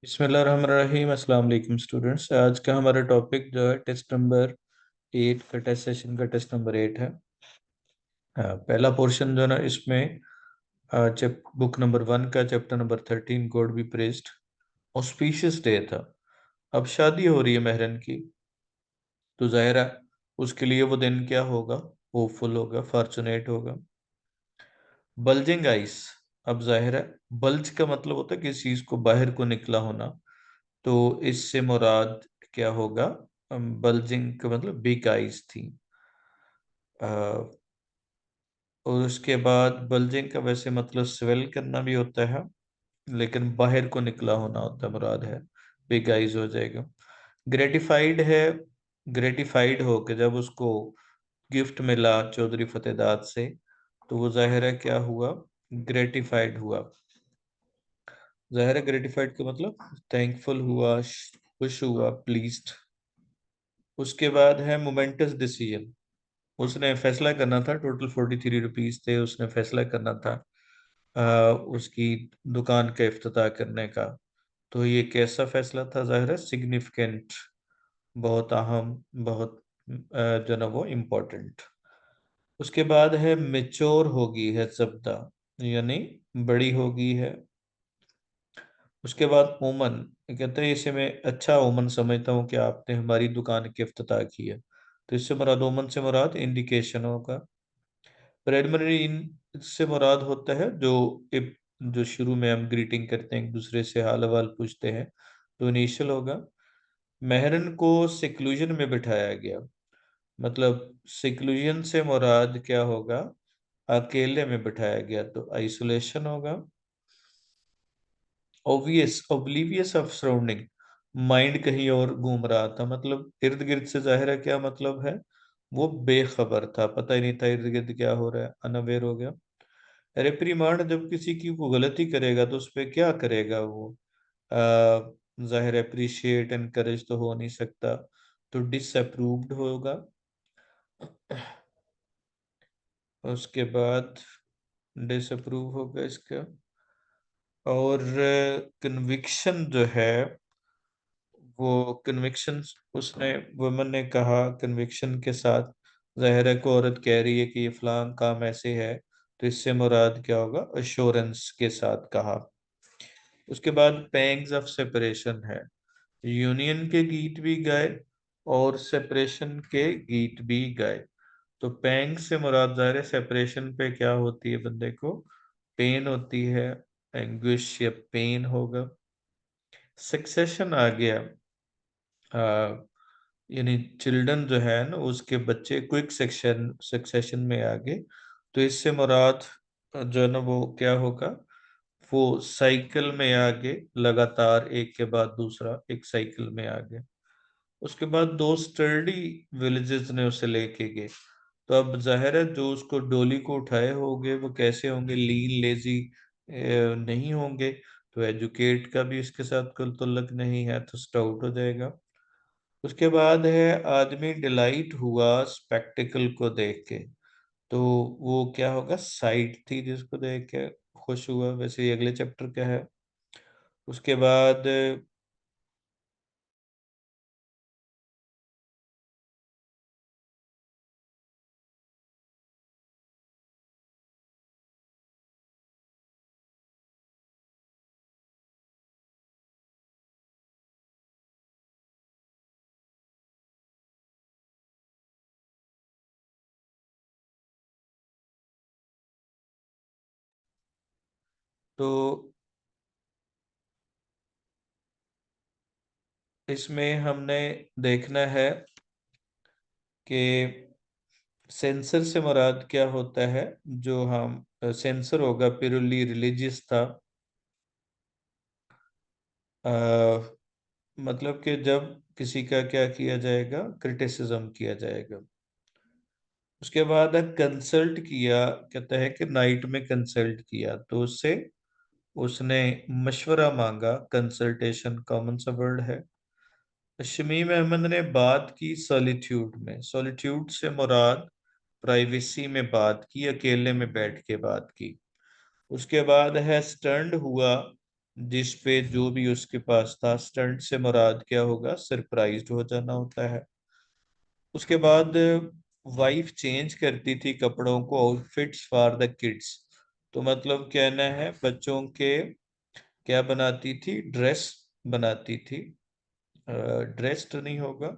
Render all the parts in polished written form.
बिस्मिल्लाहिर्रहमानिर्रहीम। अस्सलाम वालेकुम स्टूडेंट्स। आज का हमारा टॉपिक जो है टेस्ट नंबर 8 का टेस्ट सेशन का टेस्ट नंबर 8 है। पहला पोर्शन जो है ना इसमें बुक नंबर 1 का chapter number 13 God B praised auspicious day था। अब शादी हो रही है महरन की, तो जाहिर है उसके लिए वो दिन क्या होगा, होपफुल होगा, फॉर्चुनेट होगा। बल्जिंग आइस, अब जाहिर है बल्ज का मतलब होता है किसी चीज को बाहर को निकला होना, तो इससे मुराद क्या होगा, बल्जिंग का मतलब बिग आइज थी। अ, और उसके बाद बल्जिंग का वैसे मतलब स्वेल करना भी होता है, लेकिन बाहर को निकला होना होता है, मुराद है बिग आइज हो जाएगा। ग्रेटिफाइड है, ग्रेटिफाइड हो के जब उसको गिफ्ट मिला चौधरी फतेहदाद से, तो वो जाहिर है क्या हुआ, ग्रेटिफाइड हुआ। जाहिर है ग्रेटिफाइड का मतलब थैंकफुल हुआ, खुश हुआ, प्लीज्ड। उसके बाद है मोमेंटस डिसीजन, उसने फैसला करना था, टोटल 43 रुपीज थे, उसने फैसला करना था उसकी दुकान का इफ्तिताह करने का। तो ये कैसा फैसला था, जाहिर है सिग्निफिकेंट, बहुत अहम, बहुत जो ना वो इम्पोर्टेंट। उसके बाद है मेच्योर होगी है जब्दा, यानी बड़ी होगी है। उसके बाद ओमन, कहते हैं इसे मैं अच्छा ओमन समझता हूँ कि आपने हमारी दुकान की इफ्तिताह की है, तो इससे मुराद ओमन से मुराद इंडिकेशन होगा। प्रेलिमिनरी से मुराद होता है जो शुरू में हम ग्रीटिंग करते हैं, एक दूसरे से हाल अहवाल पूछते हैं, तो इनिशियल होगा। महरन को सिक्लूजन में बिठाया गया, मतलब सिक्लूजन से मुराद क्या होगा, अकेले में बिठाया गया, तो आइसोलेशन होगा। ऑब्वियस ओब्लीवियस ऑफ सराउंडिंग, माइंड कहीं और घूम रहा था, मतलब इर्द गिर्द से जाहिर है क्या मतलब है, वो बेखबर था, पता ही नहीं था इर्द गिर्द क्या हो रहा है, अनअवेयर हो गया। रिप्रीमांड, जब किसी की को गलती करेगा तो उस पर क्या करेगा वो, जाहिर अप्रिशिएट एनकरेज तो हो नहीं सकता, तो डिसअप्रूव्ड होगा। उसके बाद डिसअप्रूव होगा इसका। और कन्विक्शन जो है, वो कन्विक्शन, उसने वुमन ने कहा कन्विक्शन के साथ, जाहिर है को औरत कह रही है कि ये फलां काम ऐसे है, तो इससे मुराद क्या होगा, अश्योरेंस के साथ कहा। उसके बाद पैंग्स ऑफ सेपरेशन है, यूनियन के गीत भी गाए और सेपरेशन के गीत भी गाए। तो पैंग से मुराद जाहिर है सेपरेशन पे क्या होती है, बंदे को पेन होती है, एंग्विश या पेन होगा। सक्सेशन आ गया, यानी चिल्ड्रन जो है ना उसके बच्चे क्विक सक्सेशन में आ गए, तो इससे मुराद जो है ना वो क्या होगा, वो साइकिल में आगे लगातार एक के बाद दूसरा एक साइकिल में आगे। उसके बाद दो स्टर्डी विलेजेस ने उसे लेके गए, तो अब जाहिर है जो उसको डोली को उठाए होंगे वो कैसे होंगे, लीन लेजी नहीं होंगे, तो एजुकेट का भी इसके साथ कोई ताल्लुक नहीं है, तो स्टाउट हो जाएगा। उसके बाद है आदमी डिलाइट हुआ स्पेक्टिकल को देख के, तो वो क्या होगा, साइट थी जिसको देख के खुश हुआ, वैसे ये अगले चैप्टर का है। उसके बाद तो इसमें हमने देखना है कि सेंसर से मुराद क्या होता है, जो हम सेंसर होगा प्योरली रिलीजियस था, अ, मतलब कि जब किसी का क्या किया जाएगा, क्रिटिसिज्म किया जाएगा। उसके बाद कंसल्ट किया, कहता है कि नाइट में कंसल्ट किया, तो उससे उसने मशवरा मांगा, कंसल्टेशन कॉमन सा वर्ड है। शमीम अहमद ने बात की सॉलिट्यूड में, सॉलिट्यूड से मुराद प्राइवेसी में बात की, अकेले में बैठ के बात की। उसके बाद है स्टर्न्ड हुआ जिस पे जो भी उसके पास था, स्टंट से मुराद क्या होगा, सरप्राइज्ड हो जाना होता है। उसके बाद वाइफ चेंज करती थी कपड़ों को, आउटफिट्स फॉर द किड्स। तो मतलब कहना है बच्चों के क्या बनाती थी, ड्रेस बनाती थी। ड्रेस तो नहीं होगा,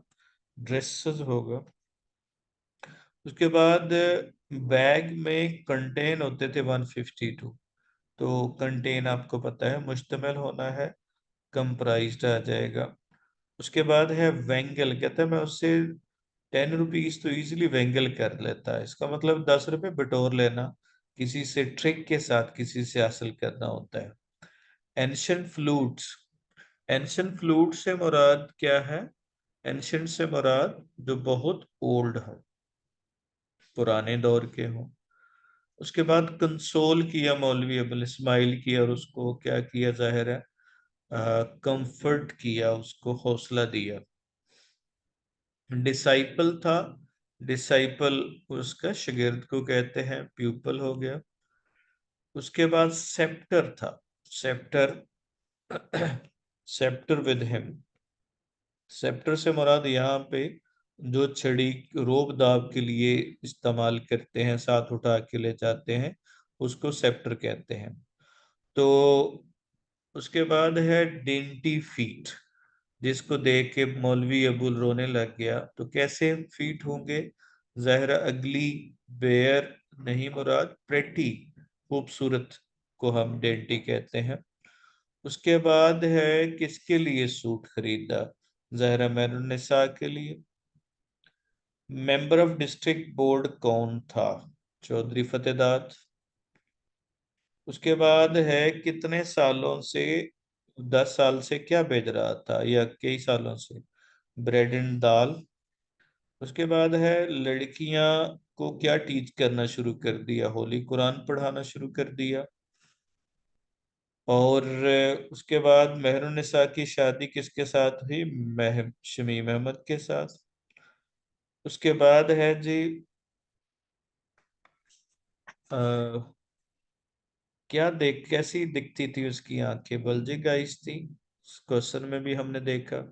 ड्रेसेस होगा। उसके बाद बैग में कंटेन होते थे 152। तो कंटेन आपको पता है मुश्तमिल होना है, कंप्राइज्ड आ जाएगा। उसके बाद है वेंगल, कहता है मैं उससे 10 रुपीज तो इजीली वेंगल कर लेता है। इसका मतलब 10 रुपए बटोर लेना, किसी से ट्रिक के साथ किसी से हासिल करना होता है। एंशियंट फ्लूट्स, एंशियंट फ्लूट से मुराद क्या है, एंशियंट से मुराद जो बहुत ओल्ड हो, पुराने दौर के हो। उसके बाद कंसोल किया मौलवी अबुल इस्माइल की, और उसको क्या किया, जाहिर है कंफर्ट किया, उसको हौसला दिया। डिसाइपल था, डिसाइपल उसका शागिर्द को कहते हैं, प्यूपल हो गया। उसके बाद सेप्टर था, sceptre sceptre with him. Sceptre से मुराद यहाँ पे जो छड़ी रोब दाब के लिए इस्तेमाल करते हैं, साथ उठा के ले जाते हैं, उसको सेप्टर कहते हैं। तो उसके बाद है डेंटी फीट, जिसको देख के मौलवी अबुल रोने लग गया। तो कैसे फीट होंगे, ज़ाहिरा अगली, बेयर नहीं मुराद, प्रेटी, खूबसूरत को हम डेंटी कहते हैं। उसके बाद है किसके लिए सूट खरीदा, ज़ाहिरा मेहरुन्निसा के लिए। मेंबर ऑफ डिस्ट्रिक्ट बोर्ड कौन था, चौधरी फतेहदाद। उसके बाद है कितने सालों से, 10 साल से क्या भेज रहा था, या कई सालों से, ब्रेड एंड दाल। उसके बाद है लड़कियां को क्या टीच करना शुरू कर दिया, होली कुरान पढ़ाना शुरू कर दिया। और उसके बाद मेहरुन्निसा की शादी किसके साथ हुई, शमीम अहमद के साथ। उसके बाद है जी आ, क्या देख, कैसी दिखती थी उसकी आंखें, बल्जिग आईज थी, क्वेश्चन में भी हमने देखा।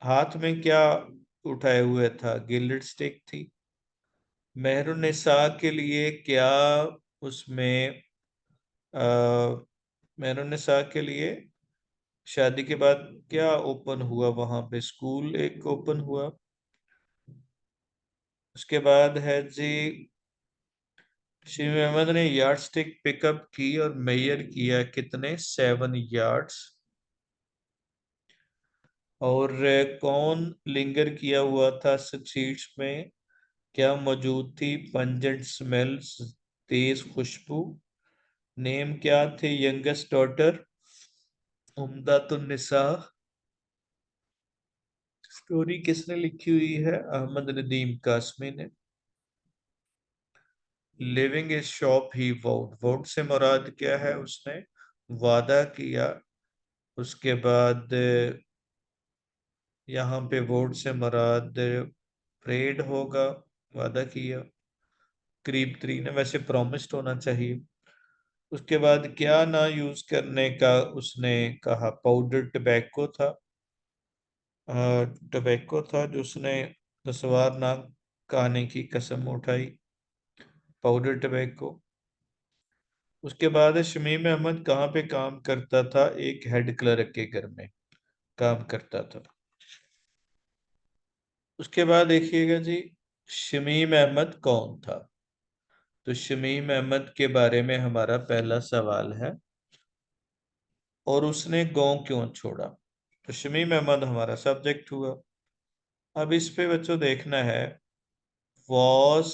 हाथ में क्या उठाए हुए था, गिल्डेड स्टिक थी। मेहरुन्निसा के लिए क्या उसमें, आ, मेहरुन्निसा के लिए शादी के बाद क्या ओपन हुआ, वहां पे स्कूल एक ओपन हुआ। उसके बाद है जी शिव अहमद ने यार्ड स्टिक पिकअप की और मेजर किया कितने, 7 यार्ड्स। और कौन लिंगर किया हुआ था सीट्स में, क्या मौजूद थी, पंजेंट स्मेल्स, तेज खुशबू। नेम क्या थे, यंगेस्ट डॉटर, उम्दातुन निसा। स्टोरी किसने लिखी हुई है, अहमद नदीम कासमी ने। Living is shop he vote, vote से मुराद क्या है, उसने वादा किया। उसके बाद यहाँ पे वोट से मुराद प्रेड होगा, वादा किया। करीब तरीन है, वैसे प्रॉमिस्ड होना चाहिए। उसके बाद क्या ना यूज करने का उसने कहा, पाउडर टबैको था, टबैको था जो उसने दसवार ना खाने की कसम उठाई, पाउडर टबैको। उसके बाद शमीम अहमद कहाँ पे काम करता था, एक हेड क्लर्क के घर में काम करता था। उसके बाद देखिएगा जी, शमीम अहमद कौन था। तो शमीम अहमद के बारे में हमारा पहला सवाल है, और उसने गांव क्यों छोड़ा। तो शमीम अहमद हमारा सब्जेक्ट हुआ। अब इस पे बच्चों देखना है, was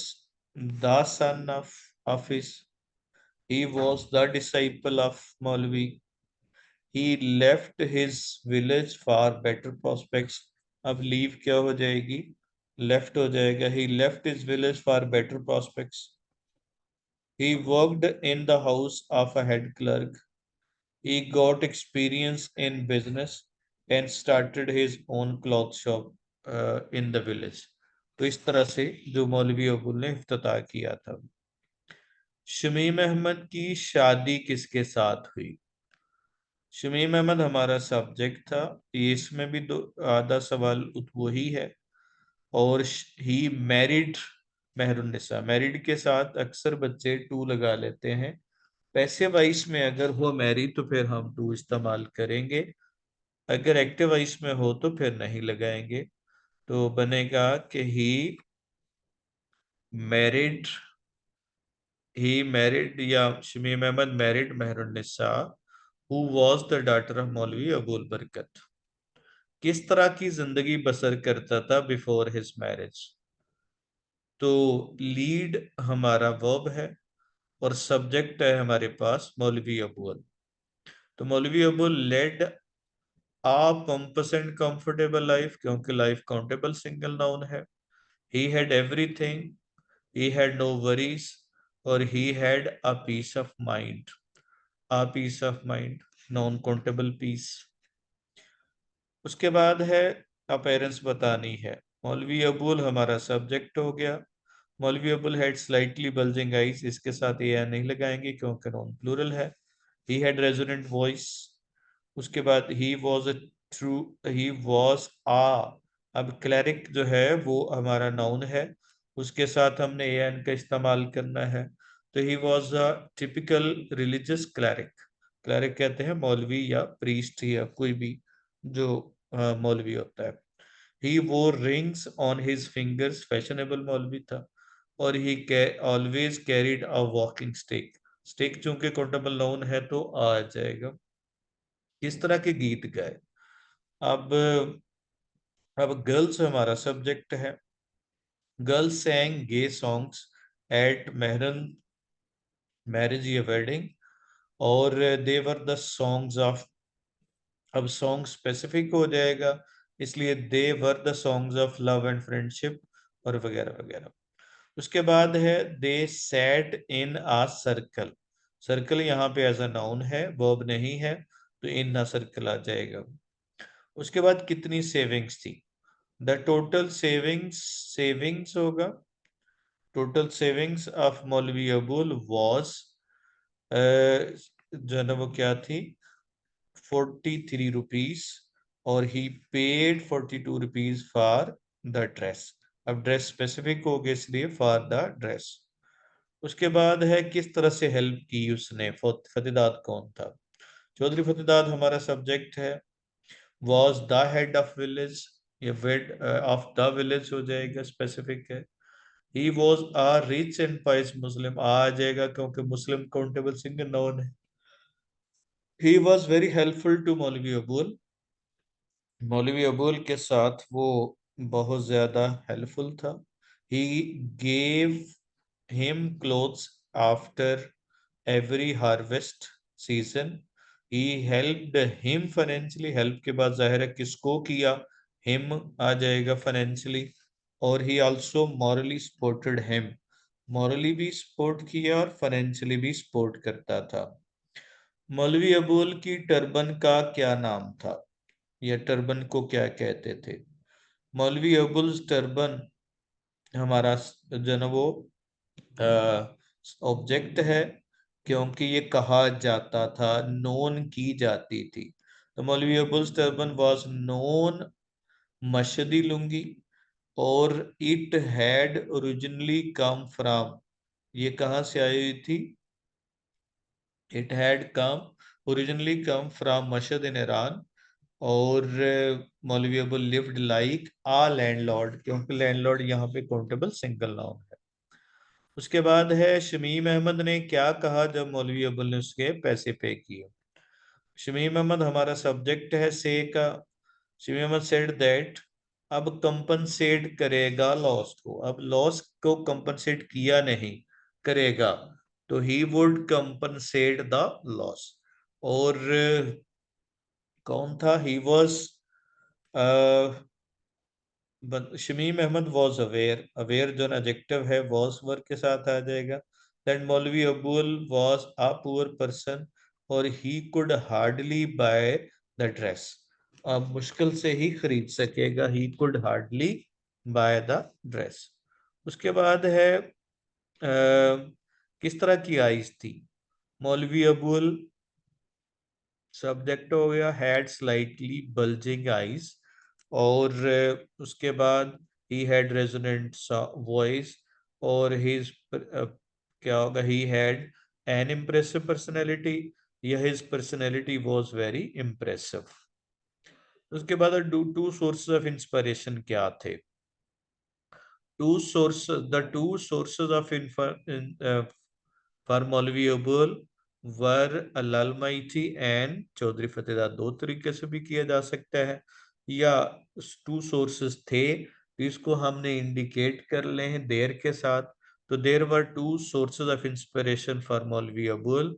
the son of Hafiz, he was the disciple of Maulvi, he left his village for better prospects। अब लीव क्या हो जाएगी, लेफ्ट हो जाएगा, he left his village for better prospects। He worked in the house of a head clerk, he got experience in business and started his own cloth shop in the village। तो इस तरह से जो मौलवी अबुल ने इफ्तिताह किया था। शमीम अहमद की शादी किसके साथ हुई, शमीम अहमद हमारा सब्जेक्ट था। ये इसमें भी दो आधा सवाल वही है। और ही मैरिड मेहरुन्निसा, मैरिड के साथ अक्सर बच्चे टू लगा लेते हैं। पैसिव वॉइस में अगर हो मैरिड तो फिर हम टू इस्तेमाल करेंगे, अगर एक्टिव वॉइस में हो तो फिर नहीं लगाएंगे। तो बनेगा कि मैरिड ही मैरिड या Shamim Ahmed married Mehrunnisa who was the daughter of Maulvi Abul बरकत। किस तरह की जिंदगी बसर करता था बिफोर हिज मैरिज। तो लीड हमारा वर्ब है और सब्जेक्ट है हमारे पास मौलवी अबुल। तो Maulvi Abul led a pompous and comfortable life, क्योंकि लाइफ काउंटेबल सिंगल नाउन है। He had everything, he had no worries, और he had a piece of mind. A piece of mind, non countable piece. उसके बाद है अपेरेंस बतानी है। मौलवी अबुल हमारा सब्जेक्ट हो गया। Maulvi Abul had slightly bulging eyes, इसके साथ ये नहीं लगाएंगे क्योंकि नॉन प्लूरल है। He had resonant voice. उसके बाद he was a true, he was a. अब क्लैरिक जो है वो हमारा नाउन है, उसके साथ हमने एन का इस्तेमाल करना है। तो ही वॉज अ टिपिकल रिलीजियस क्लैरिक। क्लैरिक कहते हैं मौलवी या प्रीस्ट या कोई भी जो मौलवी होता है। ही वोर rings on his fingers, fashionable मौलवी था। और ही always carried a walking stick. Stick चूंकि काउंटेबल नाउन है तो आ जाएगा। किस तरह के गीत गाए। अब गर्ल्स हमारा सब्जेक्ट है। Girls sang gay songs at Mehran marriage या वेडिंग, और देवर द सॉन्ग्स ऑफ। अब सॉन्ग स्पेसिफिक हो जाएगा, इसलिए they were the songs of love and friendship और वगैरह वगैरह। उसके बाद है they sat in a circle. Circle यहाँ पे एज अ नाउन है, वर्ब नहीं है, तो इन आ सर्कल आ जाएगा। उसके बाद कितनी सेविंग्स थी। द टोटल सेविंग्स होगा। Total savings of Maulvi Abul was, जो है ना वो क्या थी, 43 रुपीज। और he paid 42 rupees for the dress. अब ड्रेस स्पेसिफिक हो गया इसलिए फॉर द ड्रेस। उसके बाद है किस तरह से हेल्प की उसने। फतेदाद कौन था। चौधरी फतेदाद हमारा सब्जेक्ट है। Was the head of village, ये हेड ऑफ द विलेज हो जाएगा, स्पेसिफिक है। He was a rich and pious Muslim आ जाएगा क्योंकि मुस्लिम काउंटेबल सिंगल नाउन है। He was very helpful to Maulvi Abul. मौलवी अबुल के साथ वो बहुत ज्यादा हेल्पफुल था। He gave him clothes after every harvest season. He helped him financially, help के बाद जाहिर है किसको किया, हिम आ जाएगा फाइनेंशियली। और ही also morally supported him, morally भी सपोर्ट किया और फाइनेंशियली भी सपोर्ट करता था। मौलवी अबुल की टर्बन का क्या नाम था, या टर्बन को क्या कहते थे। मौलवी अबुल टर्बन हमारा जो है ना वो ऑब्जेक्ट है, क्योंकि ये कहा जाता था, नोन की जाती थी। तो Maulvi Abul turban was known Mashhadi lungi, और it had originally come from, ये कहाँ से आई हुई थी। It had come originally come from Mashhad in Iran. और Maulvi Abul lived like a landlord, क्योंकि लैंडलॉर्ड यहाँ पे काउंटेबल सिंगल नाउन है। उसके बाद है शमीम अहमद ने क्या कहा जब मौलवी अबुल ने उसके पैसे पे किए। शमीम अहमद हमारा सब्जेक्ट है से का। शमीम अहमद सेड दैट, अब कंपनसेट करेगा लॉस को। अब लॉस को कंपनसेट किया नहीं, करेगा, तो he would compensate the loss. और कौन था, he was, Shamim Ahmed was aware. Aware जो एडजेक्टिव है वॉज वर्ग के साथ आ जाएगा। That Maulvi Abul was a poor person, और he could hardly buy the dress. अब मुश्किल से ही खरीद सकेगा, he could hardly buy the dress. उसके बाद है किस तरह की आइज थी। मौलवी अबुल सब्जेक्ट हो गया हैड स्लाइटली बल्जिंग आईज, और उसके बाद ही हैड रेजोनेंट वॉइस, और हिज क्या होगा, he had an impressive personality, या his personality was very impressive. उसके बाद टू सोर्सेज ऑफ इंस्पिरेशन क्या थे? two sources of for Maulvi Abul were Allah Almighty and Chaudhary Fatehdar. दो तरीके से भी किया जा सकता है, या टू सोर्सेस थे तो इसको हमने इंडिकेट कर ले हैं देर के साथ। तो there were two sources of inspiration for Maulvi Abul,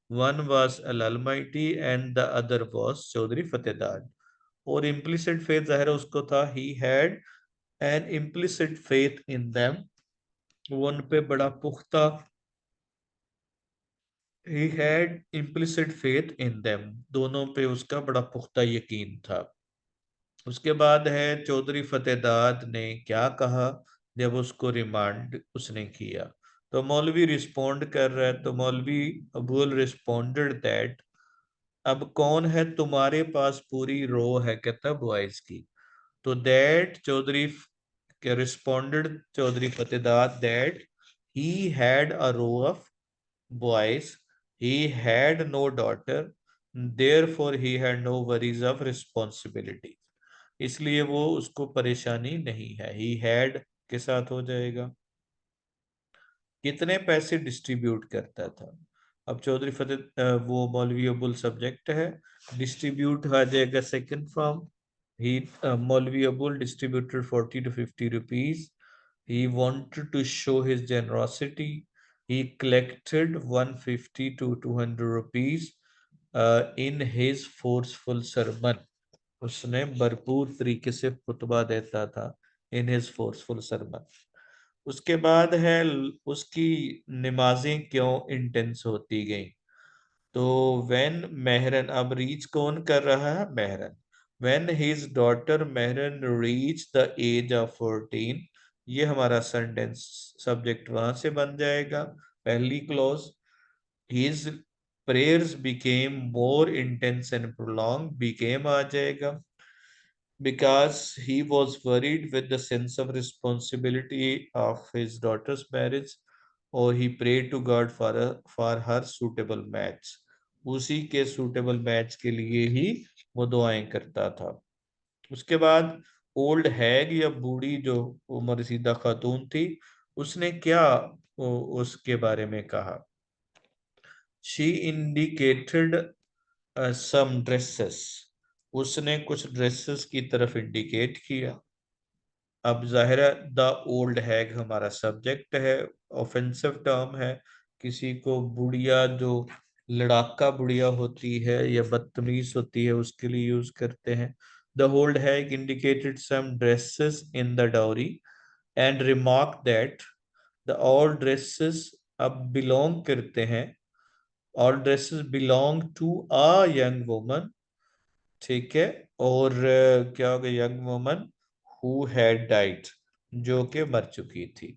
one was Allah Almighty and the other was Chaudhary Fatehdar. और इम्प्लिसिट फेथ जाहिर है उसको था, he had an implicit faith in them, वो उन पे बड़ा पुख्ता, he had implicit faith in them, दोनों पे उसका बड़ा पुख्ता यकीन था। उसके बाद है चौधरी फतेहदाद ने क्या कहा जब उसको रिमांड उसने किया। तो मौलवी रिस्पोंड कर रहा है, तो मौलवी अबुल रिस्पोंडेड दैट, अब कौन है तुम्हारे पास पूरी रो है, कहता बॉयज की। तो that Chaudhary responded Chaudhary Fatehdad that he had a row of boys, he had no daughter, therefore he had no worries of responsibility, इसलिए वो उसको परेशानी नहीं है। he had के साथ हो जाएगा। कितने पैसे डिस्ट्रीब्यूट करता था? अब चौधरी फतेह वो मौलवी अबुल सब्जेक्ट है, डिस्ट्रीब्यूट आ जाएगा सेकंड फॉर्म। ही मौलवी Abul distributed 40 to 50 rupees, he wanted to show his generosity, he collected 150 to 200 rupees in his forceful sermon, उसने भरपूर तरीके से खुतबा देता था इन हिज फोर्सफुल सरमन। उसके बाद है उसकी नमाजें क्यों इंटेंस होती गई। तो व्हेन मेहरन, अब रीच कौन कर रहा है, Mehran. When his daughter Mehran reach the age of 14, ये हमारा सेंटेंस सब्जेक्ट वहां से बन जाएगा, पहली clause. His prayers became more intense and prolong, became आ जाएगा, because he was worried with the sense of responsibility of his daughter's marriage, or he prayed to God for her suitable match, उसी के suitable match के लिए ही वो दुआएं करता था। उसके बाद ओल्ड हैग या बूढ़ी जो उम्र रसीदा खातून थी, उसने क्या उसके बारे में कहा। शी इंडिकेटेड सम ड्रेसेस, उसने कुछ ड्रेसेस की तरफ इंडिकेट किया। अब जाहिर है द ओल्ड हैग हमारा सब्जेक्ट है, ऑफेंसिव टर्म है, किसी को बुढ़िया जो लड़ाका बुढ़िया होती है या बदतमीज होती है उसके लिए यूज करते हैं। The old hag indicated some dresses in the dowry and remark that the all dresses अब बिलोंग करते हैं, all dresses belong to a young woman, ठीक है। और क्या होगा, young woman who had died, जो कि मर चुकी थी।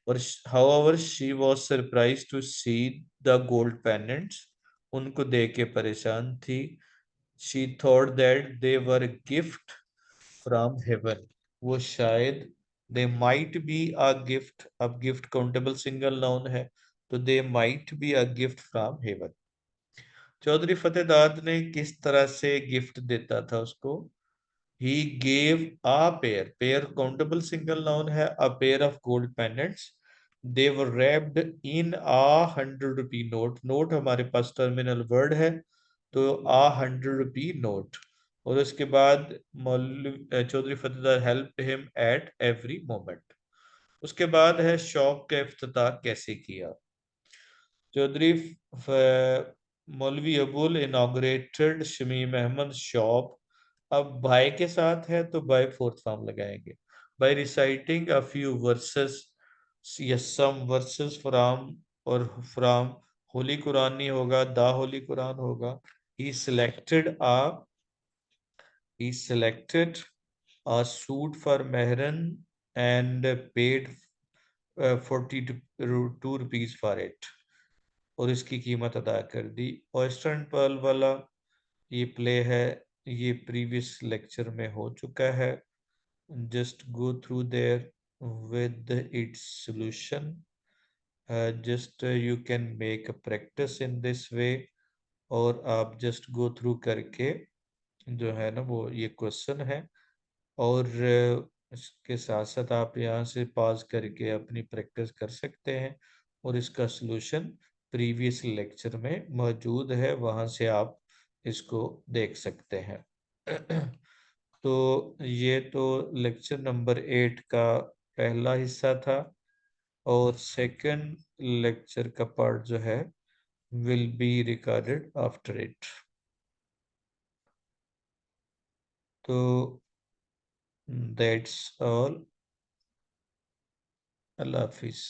और however she was surprised to see the gold pendants, उनको देख के परेशान थी। she thought that they were a gift from heaven, वो शायद they might be a gift, अब gift काउंटेबल सिंगल नाउन है, तो they might be a gift from heaven। Chaudhary फतेहदाद ने किस तरह से गिफ्ट देता था उसको। he gave a pair, pair countable single noun है, a pair of gold pendants, they were wrapped in a 100 rupee note, note हमारे पास टर्मिनल वर्ड है, तो a 100 rupee note। और उसके बाद Chaudhary Fatehdar help him at every moment. उसके बाद है शॉप का इफ्तिताह कैसे किया। चौधरी मौलवी अबुल इनॉग्रेटेड शमीम अहमद शॉप, अब बाय के साथ है तो बाय फोर्थ फॉर्म लगाएंगे, by reciting a few verses या सम वर्सेस फ्रॉम, और फ्रॉम होली कुरान नहीं होगा, द होली कुरान होगा। He selected a he selected a suit for Mehran and paid 42 rupees for it, और इसकी कीमत अदा कर दी। ऑयस्टर एंड पर्ल वाला ये प्ले है, ये प्रीवियस लेक्चर में हो चुका है। Just go through their with its solution. Just you can make a practice in this way, और आप जस्ट गो थ्रू करके जो है ना वो ये क्वेश्चन है, और इसके साथ साथ आप यहाँ से पॉज करके अपनी प्रैक्टिस कर सकते हैं, और इसका सलूशन प्रीवियस लेक्चर में मौजूद है, वहाँ से आप इसको देख सकते हैं। तो ये तो लेक्चर नंबर 8 का पहला हिस्सा था, और सेकंड लेक्चर का पार्ट जो है will be recorded after it. तो दैट्स ऑल। Allah Hafiz.